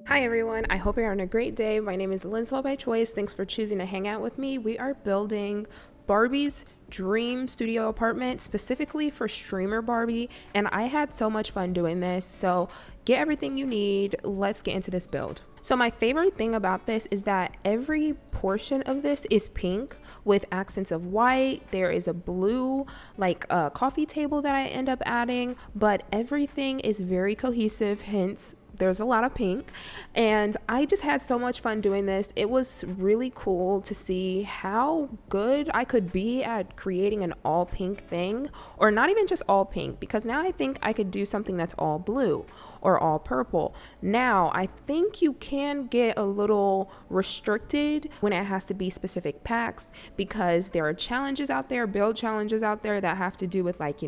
Hi everyone, I hope you're having a great day. My name is LynzloByChoice. Thanks for choosing to hang out with me. We are building Barbie's dream studio apartment specifically for streamer Barbie, and I had so much fun doing this. So get everything you need. Let's get into this build. So my favorite thing about this is that every portion of this is pink with accents of white. There is a blue like a coffee table that I end up adding, but everything is very cohesive, hence there's a lot of pink, and I just had so much fun doing this. It was really cool to see how good I could be at creating an all pink thing, or not even just all pink, because now I think I could do something that's all blue or all purple. Now I think you can get a little restricted when it has to be specific packs, because there are challenges out there, build challenges out there that have to do with like,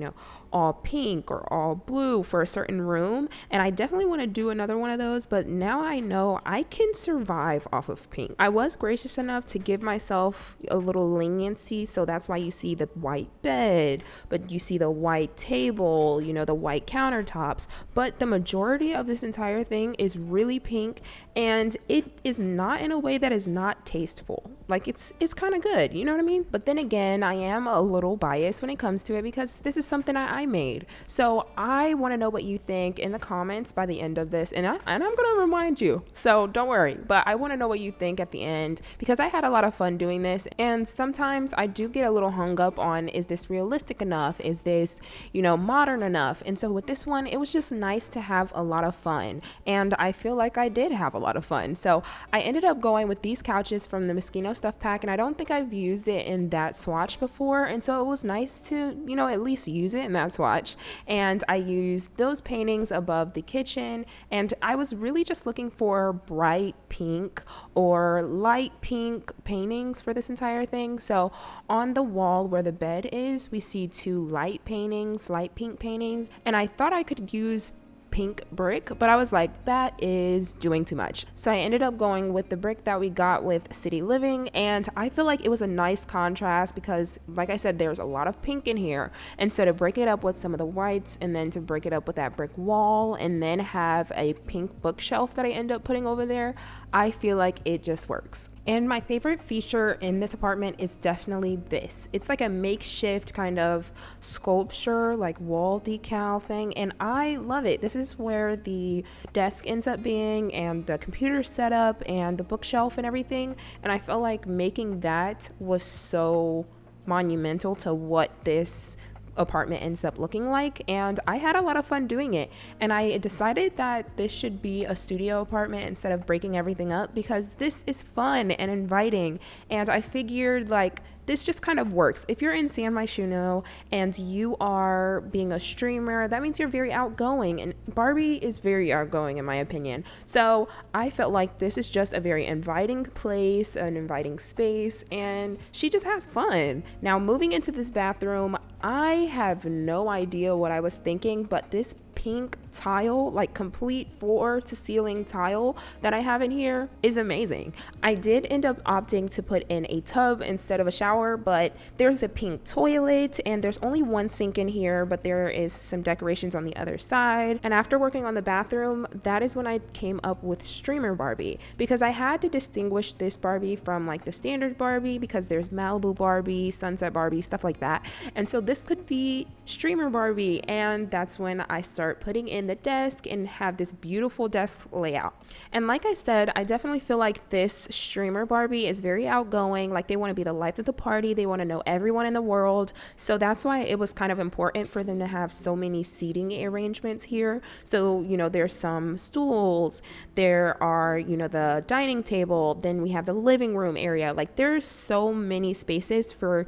all pink or all blue for a certain room, and I definitely want to do another one of those, but now I know I can survive off of pink. I was gracious enough to give myself a little leniency, so that's why you see the white bed, but you see the white table, the white countertops, but the majority of this entire thing is really pink, and it is not in a way that is not tasteful. Like it's kind of good, you know what I mean? But then again, I am a little biased when it comes to it because this is something I made. So I want to know what you think in the comments by the end of this, and I'm going to remind you. So don't worry, but I want to know what you think at the end because I had a lot of fun doing this, and sometimes I do get a little hung up on, is this realistic enough? Is this, modern enough? And so with this one, it was just nice to have a lot of fun, and I feel like I did have a lot of fun. So I ended up going with these couches from the Moschino stuff pack, and I don't think I've used it in that swatch before, and so it was nice to at least use it in that swatch. And I used those paintings above the kitchen, and I was really just looking for bright pink or light pink paintings for this entire thing. So on the wall where the bed is, we see two light pink paintings, and I thought I could use pink brick, but I was like, that is doing too much. So I ended up going with the brick that we got with City Living, and I feel like it was a nice contrast because, like I said, there's a lot of pink in here, and so to break it up with some of the whites and then to break it up with that brick wall and then have a pink bookshelf that I end up putting over there, I feel like it just works. And my favorite feature in this apartment is definitely this. It's like a makeshift kind of sculpture, like wall decal thing, and I love it. This is where the desk ends up being, and the computer setup and the bookshelf and everything, and I felt like making that was so monumental to what this apartment ends up looking like, and I had a lot of fun doing it. And I decided that this should be a studio apartment instead of breaking everything up because this is fun and inviting, and I figured like this just kind of works. If you're in San Myshuno and you are being a streamer, that means you're very outgoing, and Barbie is very outgoing in my opinion. So I felt like this is just a very inviting place, an inviting space, and she just has fun. Now moving into this bathroom, I have no idea what I was thinking, but this pink tile, like complete floor to ceiling tile that I have in here is amazing. I did end up opting to put in a tub instead of a shower, but there's a pink toilet and there's only one sink in here, but there is some decorations on the other side. And after working on the bathroom, that is when I came up with streamer Barbie, because I had to distinguish this Barbie from like the standard Barbie, because there's Malibu Barbie, Sunset Barbie, stuff like that. And so this could be streamer Barbie, and that's when I start putting in the desk and have this beautiful desk layout. And like I said, I definitely feel like this streamer Barbie is very outgoing. Like they want to be the life of the party, they want to know everyone in the world, so that's why it was kind of important for them to have so many seating arrangements here. So there's some stools, there are the dining table, then we have the living room area. Like there's so many spaces for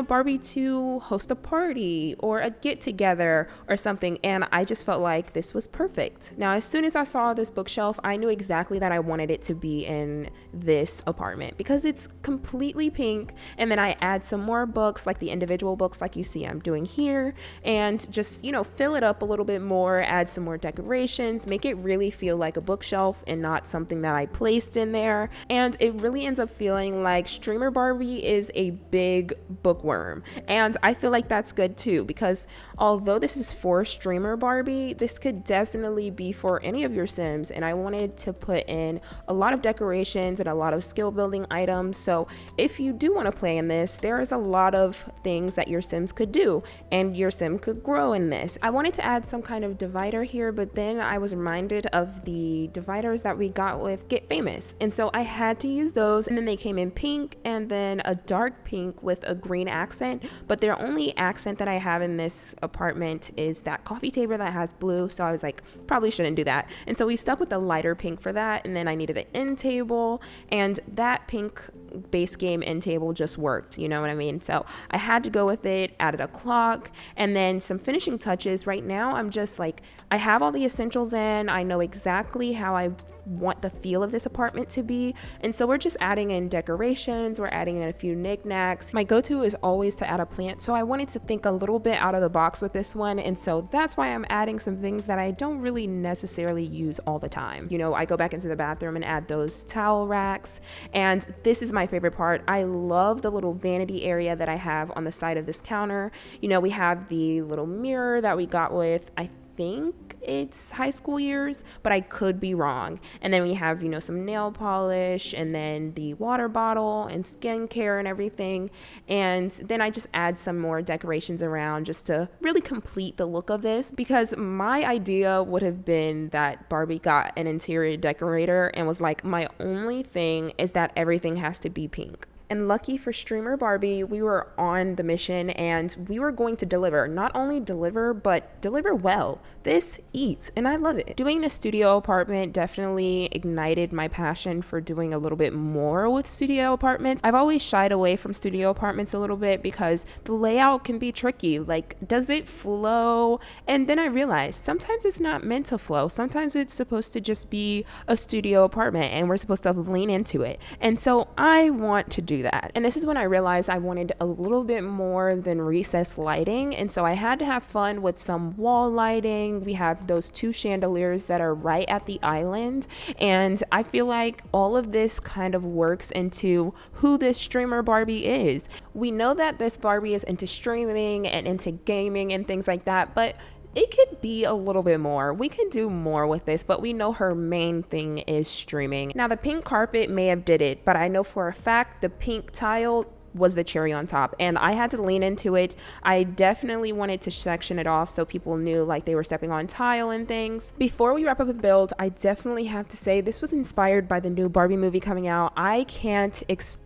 Barbie to host a party or a get together or something, and I just felt like this was perfect. Now as soon as I saw this bookshelf, I knew exactly that I wanted it to be in this apartment because it's completely pink, and then I add some more books, like the individual books like you see I'm doing here, and just fill it up a little bit more, add some more decorations, make it really feel like a bookshelf and not something that I placed in there. And it really ends up feeling like streamer Barbie is a big bookworm. And I feel like that's good too, because although this is for streamer Barbie, this could definitely be for any of your Sims. And I wanted to put in a lot of decorations and a lot of skill building items. So if you do want to play in this, there is a lot of things that your Sims could do, and your Sim could grow in this. I wanted to add some kind of divider here, but then I was reminded of the dividers that we got with Get Famous. And so I had to use those, and then they came in pink and then a dark pink with a green accent. But their only accent that I have in this apartment is that coffee table that has blue. So I was like, probably shouldn't do that. And so we stuck with the lighter pink for that. And then I needed an end table, and that pink base game end table just worked, you know what I mean? So I had to go with it, added a clock, and then some finishing touches. Right now I'm just like, I have all the essentials in, I know exactly how I want the feel of this apartment to be, and so we're just adding in decorations, we're adding in a few knickknacks. My go-to is always to add a plant, so I wanted to think a little bit out of the box with this one, and so that's why I'm adding some things that I don't really necessarily use all the time. You know, I go back into the bathroom and add those towel racks, and this is my favorite part. I love the little vanity area that I have on the side of this counter. You know, we have the little mirror that we got with, I think it's high school years, but I could be wrong. And then we have, you know, some nail polish, and then the water bottle and skincare and everything. And then I just add some more decorations around just to really complete the look of this, because my idea would have been that Barbie got an interior decorator and was like, my only thing is that everything has to be pink. And lucky for streamer Barbie, we were on the mission and we were going to deliver. Not only deliver, but deliver well. This eats, and I love it. Doing the studio apartment definitely ignited my passion for doing a little bit more with studio apartments. I've always shied away from studio apartments a little bit because the layout can be tricky. Like, does it flow? And then I realized sometimes it's not meant to flow. Sometimes it's supposed to just be a studio apartment and we're supposed to lean into it. And so I want to do that. And this is when I realized I wanted a little bit more than recessed lighting, and so I had to have fun with some wall lighting. We have those two chandeliers that are right at the island, and I feel like all of this kind of works into who this streamer Barbie is. We know that this Barbie is into streaming and into gaming and things like that, but it could be a little bit more. We can do more with this, but we know her main thing is streaming. Now, the pink carpet may have did it, but I know for a fact the pink tile was the cherry on top, and I had to lean into it. I definitely wanted to section it off so people knew like they were stepping on tile and things. Before we wrap up the build, I definitely have to say this was inspired by the new Barbie movie coming out. I can't express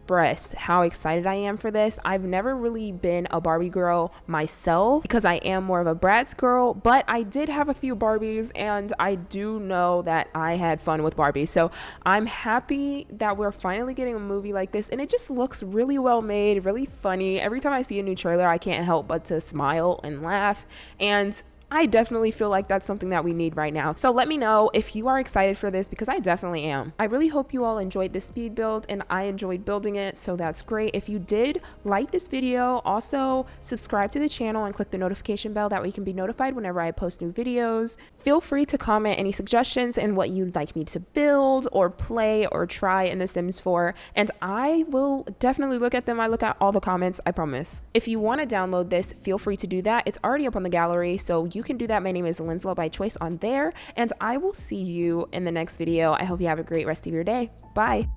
how excited I am for this. I've never really been a Barbie girl myself because I am more of a Bratz girl, but I did have a few Barbies and I do know that I had fun with Barbie. So I'm happy that we're finally getting a movie like this, and it just looks really well made, really funny. Every time I see a new trailer, I can't help but to smile and laugh, and I definitely feel like that's something that we need right now. So let me know if you are excited for this, because I definitely am. I really hope you all enjoyed this speed build, and I enjoyed building it, so that's great. If you did, like this video, also subscribe to the channel and click the notification bell, that way you can be notified whenever I post new videos. Feel free to comment any suggestions and what you'd like me to build or play or try in The Sims 4, and I will definitely look at them. I look at all the comments, I promise. If you want to download this, feel free to do that. It's already up on the gallery, so you can do that. My name is LynzloByChoice on there, and I will see you in the next video. I hope you have a great rest of your day. Bye.